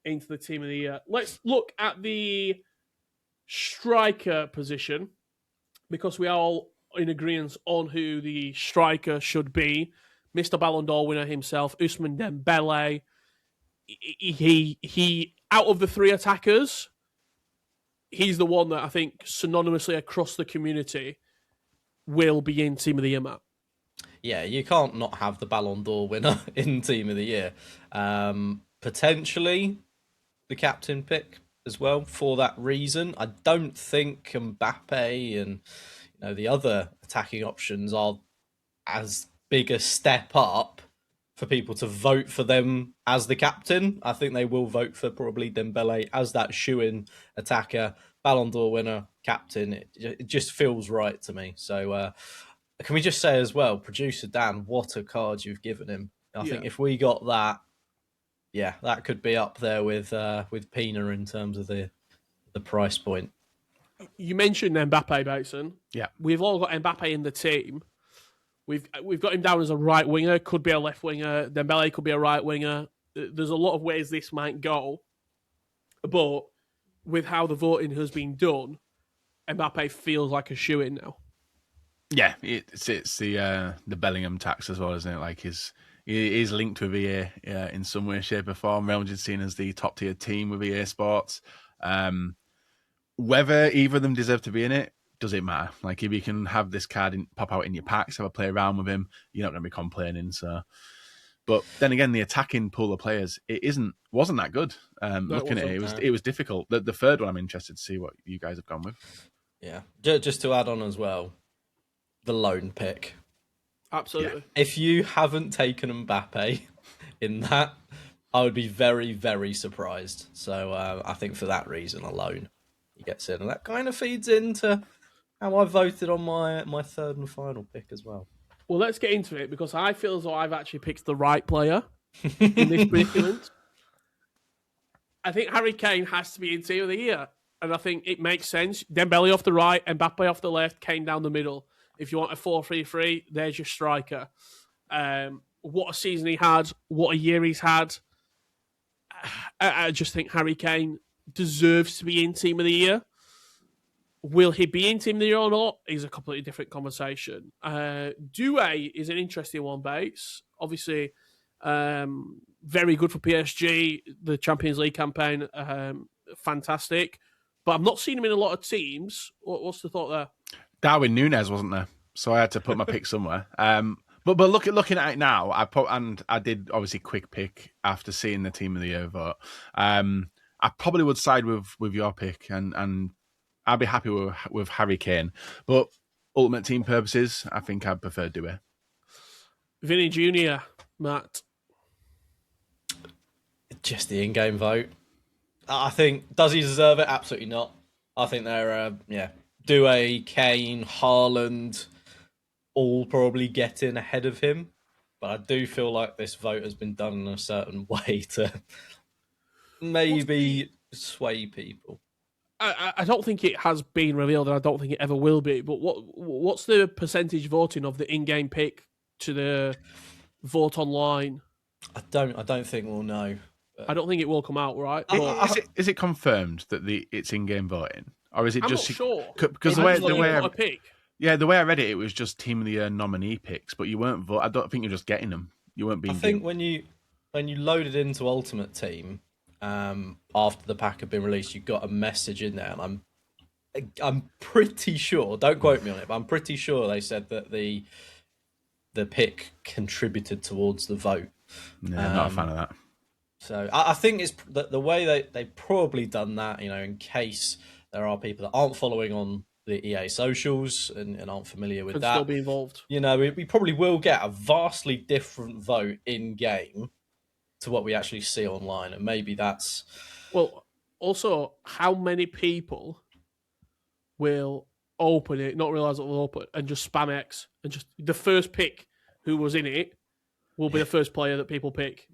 into the team of the year. Let's look at the striker position, because we are all in agreement on who the striker should be. Mr. Ballon d'Or winner himself, Ousmane Dembele. He out of the three attackers, he's the one that I think synonymously across the community will be in Team of the Year, Matt. Yeah, you can't not have the Ballon d'Or winner in Team of the Year. Potentially the captain pick as well for that reason. I don't think Mbappe and the other attacking options are as big a step up for people to vote for them as the captain. I think they will vote for probably Dembele as that shoe-in attacker, Ballon d'Or winner, captain. It just feels right to me. So can we just say as well, producer Dan, what a card you've given him. I think if we got that, that could be up there with Pina in terms of the price point. You mentioned Mbappe, Bateson. Yeah. We've all got Mbappe in the team. We've got him down as a right winger, could be a left winger. Dembele could be a right winger. There's a lot of ways this might go. But with how the voting has been done, Mbappe feels like a shoe-in now. Yeah, it's the Bellingham tax as well, isn't it? Like he is linked with EA in some way, shape, or form. Real Madrid seen as the top tier team with EA Sports. Whether either of them deserve to be in it doesn't matter. Like if you can have this card pop out in your packs, have a play around with him, you're not going to be complaining. So, but then again, the attacking pool of players wasn't that good. Looking at it, it was difficult. The third one, I'm interested to see what you guys have gone with. Yeah, just to add on as well, the lone pick. Absolutely. Yeah. If you haven't taken Mbappe in that, I would be very, very surprised. So I think for that reason alone, he gets in. And that kind of feeds into how I voted on my third and final pick as well. Well, let's get into it because I feel as though I've actually picked the right player in this predicament. I think Harry Kane has to be in Team of the Year. And I think it makes sense. Dembele off the right, Mbappe off the left, Kane down the middle. If you want a 4-3-3, there's your striker. What a season he had. What a year he's had. I just think Harry Kane deserves to be in Team of the Year. Will he be in Team of the Year or not is a completely different conversation. Doué is an interesting one, Bates. Obviously, very good for PSG. The Champions League campaign, fantastic. But I've not seen him in a lot of teams. What's the thought there? Darwin Núñez wasn't there, so I had to put my pick somewhere. But looking at it now, I did obviously quick pick after seeing the Team of the Year vote. I probably would side with your pick, and I'd be happy with Harry Kane. But ultimate team purposes, I think I'd prefer Doué. Vinny Jr., Matt. Just the in-game vote. I think, does he deserve it? Absolutely not. I think they're, Doué, Kane, Haaland, all probably get in ahead of him. But I do feel like this vote has been done in a certain way to maybe sway people. I don't think it has been revealed, and I don't think it ever will be. But what's the percentage voting of the in-game pick to the vote online? I don't think we'll know. I don't think it will come out, right? Is it confirmed that it's in-game voting, or is it I'm just not sure? Because the way I read it, it was just Team of the Year nominee picks, but you weren't vote. I don't think you're just getting them. You weren't being. I think when you loaded into Ultimate Team, after the pack had been released, you got a message in there, and I'm pretty sure. Don't quote me on it, but I'm pretty sure they said that the pick contributed towards the vote. Yeah, not a fan of that. So I think it's the way they probably done that, in case there are people that aren't following on the EA socials and aren't familiar with that. Still be involved. We probably will get a vastly different vote in game to what we actually see online, and maybe that's. Well, also, how many people will open it, not realize it will open, and just spam X, and just the first pick who was in it will be the first player that people pick.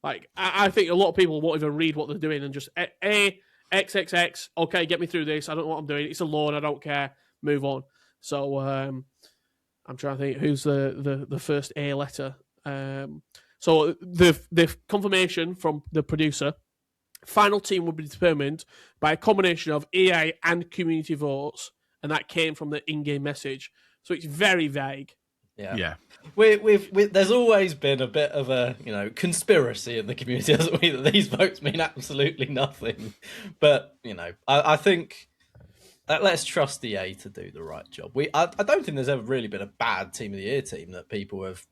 Like, I think a lot of people won't even read what they're doing and just XXX. Okay, get me through this. I don't know what I'm doing. It's a loan. I don't care. Move on. So I'm trying to think who's the first A letter. So the confirmation from the producer, final team will be determined by a combination of EA and community votes, and that came from the in-game message. So it's very vague. Yeah. There's always been a bit of a conspiracy in the community, hasn't we? That these votes mean absolutely nothing. But I think let's trust the A to do the right job. I don't think there's ever really been a bad team of the year team that people have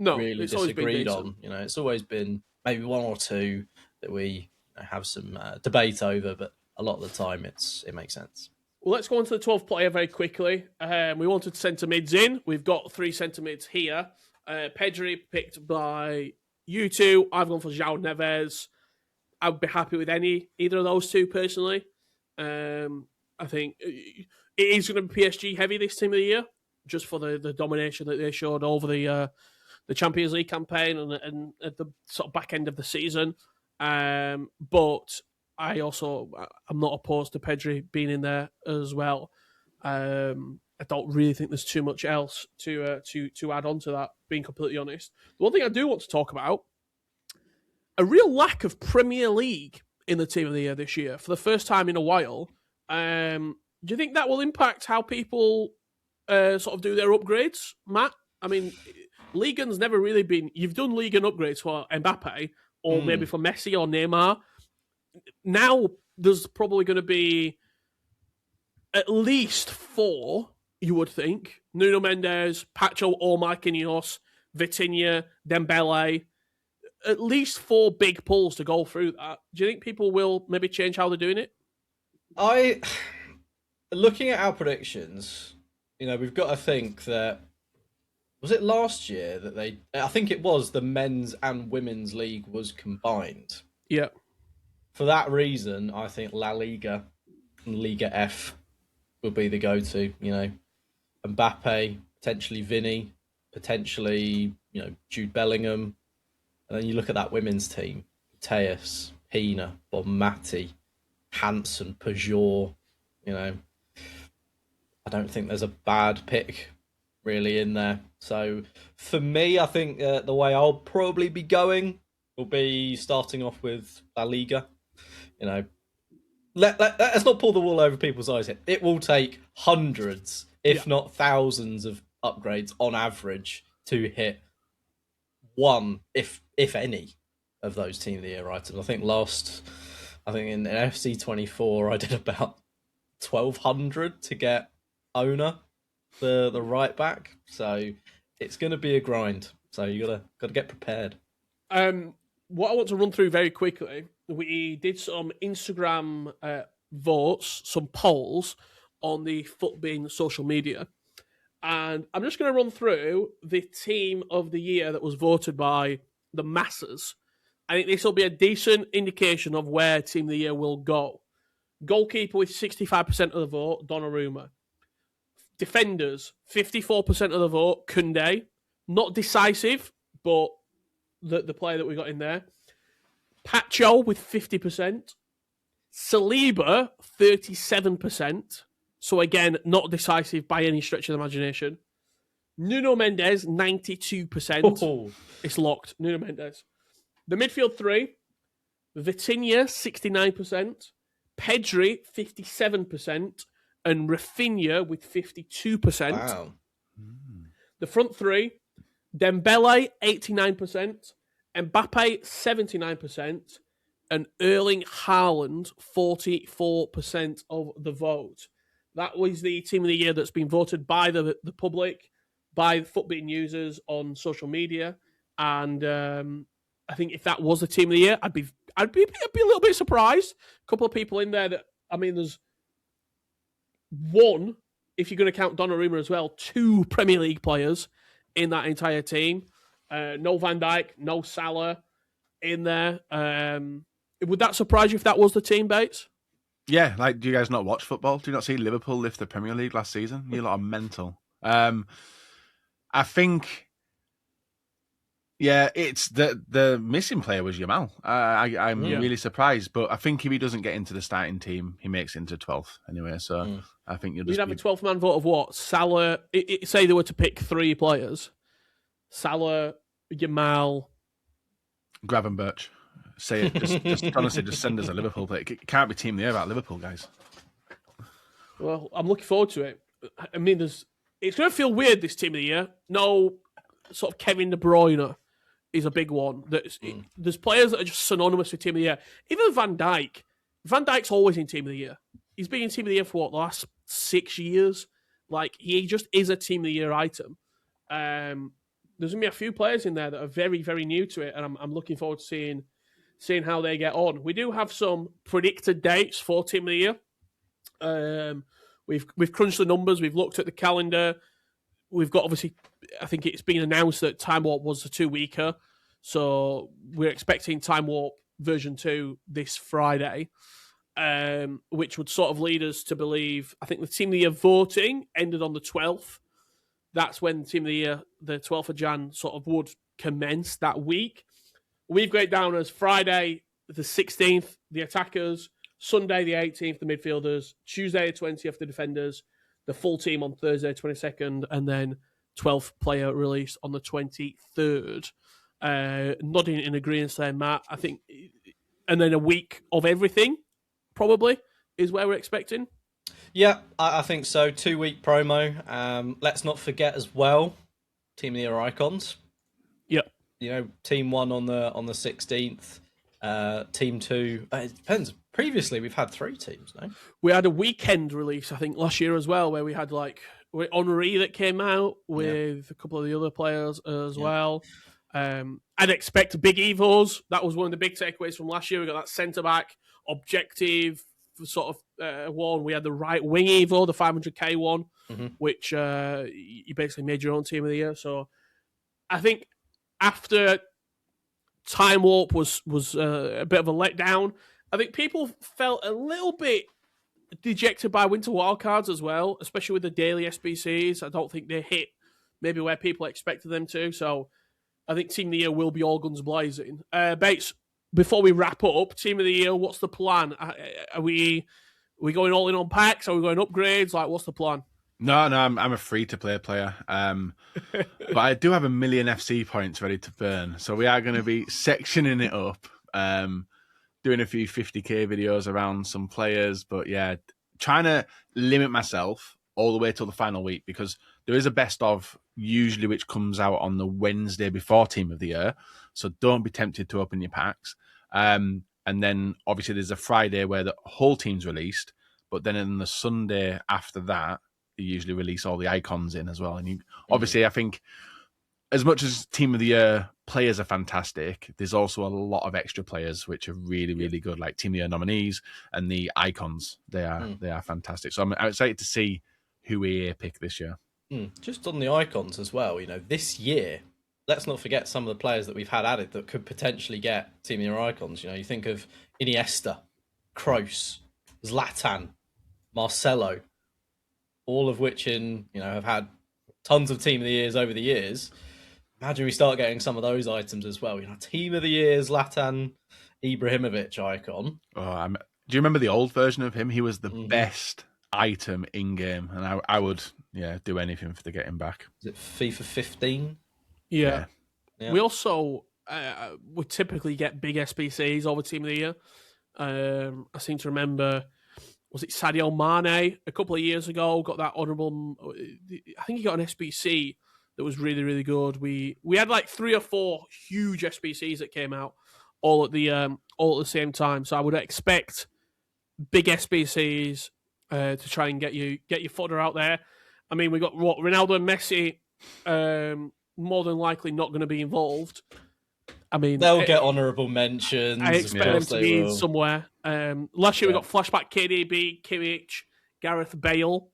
really disagreed on. It's always been maybe one or two that we have some debate over, but a lot of the time it makes sense. Well, let's go on to the 12th player very quickly. We wanted centre mids in. We've got 3 centre mids here. Pedri picked by you two. I've gone for João Neves. I'd be happy with either of those two personally. I think it is going to be PSG heavy this team of the year, just for the domination that they showed over the Champions League campaign and at the sort of back end of the season. But I'm not opposed to Pedri being in there as well. I don't really think there's too much else to add on to that, being completely honest. The one thing I do want to talk about, a real lack of Premier League in the team of the year this year for the first time in a while. Do you think that will impact how people sort of do their upgrades, Matt? I mean, Ligan's never really been... You've done Ligan upgrades for Mbappe or maybe for Messi or Neymar. Now there's probably going to be at least 4, you would think. Nuno Mendes, Pacho or Marquinhos, Vitinha, Dembele. At least 4 big pulls to go through that. Do you think people will maybe change how they're doing it? Looking at our predictions, we've got to think that, was it last year that I think it was the men's and women's league was combined. Yeah. For that reason, I think La Liga and Liga F would be the go-to. Mbappe, potentially Vinny, potentially Jude Bellingham, and then you look at that women's team: Teus, Pina, Bonmati, Hansen, Peugeot. I don't think there's a bad pick really in there. So for me, I think the way I'll probably be going will be starting off with La Liga. Let's not pull the wool over people's eyes here. It will take hundreds, if not thousands, of upgrades on average to hit one, if any, of those team of the year items. I think in FC24 I did about 1,200 to get owner, the right back. So it's going to be a grind. So you gotta get prepared. What I want to run through very quickly, we did some Instagram votes, some polls on the FUTBIN social media. And I'm just going to run through the team of the year that was voted by the masses. I think this will be a decent indication of where team of the year will go. Goalkeeper with 65% of the vote, Donnarumma. Defenders, 54% of the vote, Koundé. Not decisive, but the player that we got in there. Pacho with 50%. Saliba, 37%. So again, not decisive by any stretch of the imagination. Nuno Mendes, 92%. Oh. It's locked. Nuno Mendes. The midfield 3, Vitinha, 69%. Pedri, 57%. And Rafinha with 52%. Wow. The front 3, Dembele, 89%. Mbappe, 79%. And Erling Haaland, 44% of the vote. That was the team of the year that's been voted by the public, by FUTBIN users on social media. And I think if that was the team of the year, I'd be a little bit surprised. A couple of people in there that, there's one, if you're going to count Donnarumma as well, 2 Premier League players in that entire team. No Van Dijk, no Salah in there. Would that surprise you if that was the team, Bates? Yeah, do you guys not watch football? Do you not see Liverpool lift the Premier League last season? You lot are mental. I think, it's the missing player was Yamal. I'm really surprised, but I think if he doesn't get into the starting team, he makes it into 12th anyway. So I think you'd have a 12-man vote of what? Salah. Say they were to pick 3 players: Salah, Yamal, Gravenberch. Say it. Just honestly, just send us a Liverpool player. It can't be team of the year about Liverpool, guys. Well, I'm looking forward to it. There's it's going to feel weird, this team of the year. No sort of Kevin De Bruyne is a big one. There's players that are just synonymous with team of the year. Even Van Dijk. Van Dijk's always in team of the year. He's been in team of the year for the last 6 years. Like, he just is a team of the year item. There's going to be a few players in there that are very, very new to it, and I'm looking forward to seeing how they get on. We do have some predicted dates for team of the year. We've crunched the numbers. We've looked at the calendar. We've got, obviously, I think it's been announced that Time Warp was the 2-weeker. So we're expecting Time Warp version 2 this Friday, which would sort of lead us to believe, I think the Team of the Year voting ended on the 12th. That's when Team of the Year, the 12th of Jan, sort of would commence that week. We've got it down as Friday the 16th, the attackers, Sunday the 18th, the midfielders, Tuesday the 20th, the defenders, the full team on Thursday 22nd, and then 12th player release on the 23rd. Nodding in agreement there, Matt. I think, and then a week of everything, probably, is where we're expecting. Yeah, I think so. 2-week promo. Let's not forget as well, Team of the Year icons. Yep. You know, Team 1 on the 16th. Team 2. It depends. Previously, we've had 3 teams, no? We had a weekend release, I think, last year as well, where we had Henri that came out with a couple of the other players as well. I'd expect big evos. That was one of the big takeaways from last year. We got that centre back objective sort of one. We had the right wing evo, the 500k one, which you basically made your own team of the year. So I think after Time Warp was a bit of a letdown, I think people felt a little bit dejected by Winter Wildcards as well, especially with the daily SBCs. I don't think they hit maybe where people expected them to. So I think Team of the Year will be all guns blazing. Bates, before we wrap up, Team of the Year, what's the plan? Are we going all in on packs? Are we going upgrades? Like, what's the plan? No, I'm a free-to-play player. But I do have 1 million FC points ready to burn. So we are going to be sectioning it up, doing a few 50k videos around some players. But yeah, trying to limit myself all the way till the final week, because there is a best of usually which comes out on the Wednesday before Team of the Year. So don't be tempted to open your packs. And then obviously there's a Friday where the whole team's released, but then in the Sunday after that, they usually release all the icons in as well. And obviously, I think as much as Team of the Year players are fantastic, there's also a lot of extra players which are really, really good, like Team of the Year nominees and the icons. They are fantastic. So I'm excited to see who EA pick this year. Just on the icons as well, you know, this year, let's not forget some of the players that we've had added that could potentially get Team of the Year icons. You know, you think of Iniesta, Kroos, Zlatan, Marcelo, all of which have had tons of Team of the Years over the years. Imagine we start getting some of those items as well. You know, Team of the Year, Zlatan Ibrahimovic icon. Oh, do you remember the old version of him? He was the best item in game, and I would do anything to get him back. Is it FIFA 15? Yeah. We also would typically get big SBCs over Team of the Year. I seem to remember, was it Sadio Mane a couple of years ago got that honourable? I think he got an SBC that was really, really good. We had like 3 or 4 huge SBCs that came out all at the same time. So I would expect big SBCs to try and get your fodder out there. I mean, we got Ronaldo and Messi, more than likely not going to be involved. I mean, they'll get honourable mentions. I expect them to be somewhere. Last year we got Flashback KDB, Kimmich, Gareth Bale.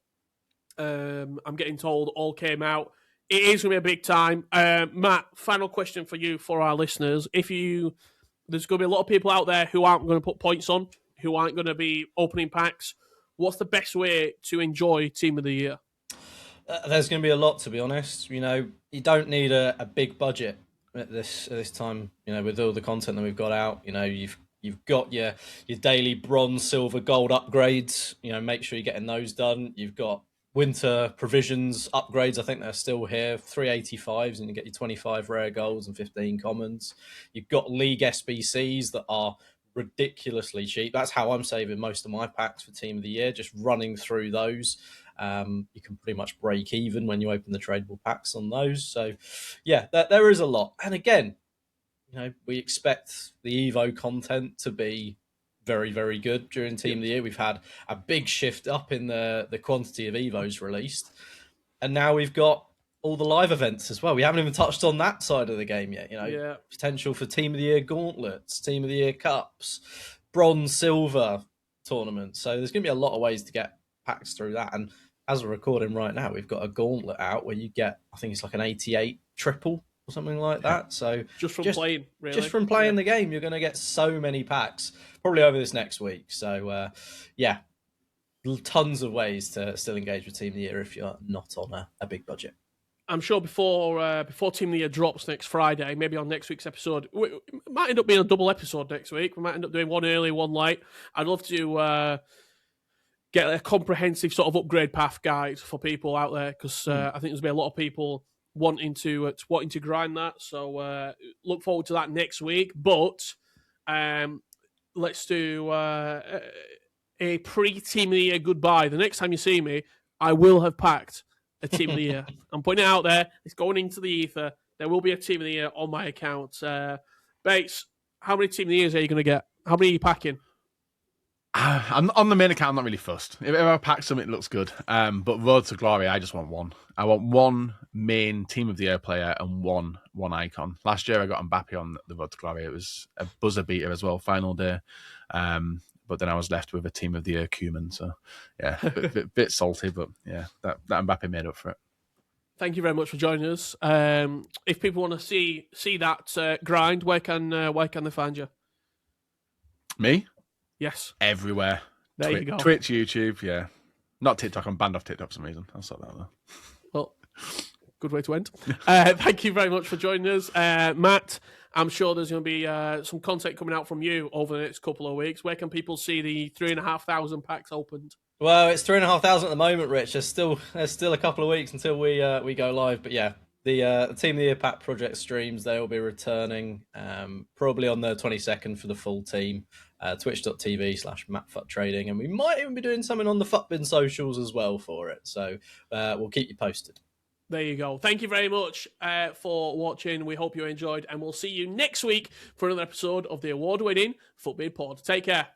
I'm getting told all came out. It is going to be a big time. Matt, final question for you, for our listeners. There's going to be a lot of people out there who aren't going to put points on, who aren't going to be opening packs. What's the best way to enjoy Team of the Year? There's going to be a lot, to be honest. You know, you don't need a big budget at this time. You know, with all the content that we've got out, you know, you've got your daily bronze, silver, gold upgrades. You know, make sure you're getting those done. You've got winter provisions upgrades. I think they're still here. 385s, and you get your 25 rare golds and 15 commons. You've got league SBCs that are ridiculously cheap. That's how I'm saving most of my packs for Team of the Year, just running through those. You can pretty much break even when you open the tradable packs on those. So, yeah, there is a lot. And again, we expect the Evo content to be very, very good during Team of the Year. We've had a big shift up in the quantity of Evos released. And now we've got all the live events as well. We haven't even touched on that side of the game yet. Potential for Team of the Year gauntlets, Team of the Year cups, bronze, silver tournaments. So there's going to be a lot of ways to get packs through that. And as we're recording right now, we've got a gauntlet out where you get, I think it's like an 88 triple or something like that. So just from playing, really. Just from playing the game, you're going to get so many packs probably over this next week. So tons of ways to still engage with Team of the Year if you're not on a big budget. I'm sure before Team of the Year drops next Friday, maybe on next week's episode, it might end up being a double episode next week. We might end up doing one early, one late. I'd love to get a comprehensive sort of upgrade path guide for people out there, because I think there's been a lot of people wanting to grind that. So look forward to that next week. But let's do a pre-Team of the Year goodbye. The next time you see me, I will have packed a Team of the Year. I'm putting it out there. It's going into the ether. There will be a Team of the Year on my account. Bates, how many Team of the Years are you going to get? How many are you packing? I'm on the main account. I'm not really fussed. If I pack something, it looks good. But Road to Glory, I just want one. I want one main Team of the Year player and one icon. Last year, I got Mbappe on the Road to Glory. It was a buzzer beater as well, final day. But then I was left with a Team of the Year Cumin. So, yeah, bit salty, but yeah, that Mbappe made up for it. Thank you very much for joining us. If people want to see that grind, where can they find you? Me? Yes. Everywhere. There you go. Twitch, YouTube, yeah. Not TikTok. I'm banned off TikTok for some reason. I'll sort that out though. Well, good way to end. Thank you very much for joining us. Matt, I'm sure there's going to be some content coming out from you over the next couple of weeks. Where can people see the 3,500 packs opened? Well, it's 3,500 at the moment, Rich. There's still a couple of weeks until we go live. But yeah, the Team of the Year pack project streams, they will be returning probably on the 22nd for the full team. Twitch.tv/MattFutTrading, and we might even be doing something on the FUTBIN socials as well for it. So we'll keep you posted. There you go. Thank you very much for watching. We hope you enjoyed, and we'll see you next week for another episode of the award-winning FUTBIN Pod. Take care.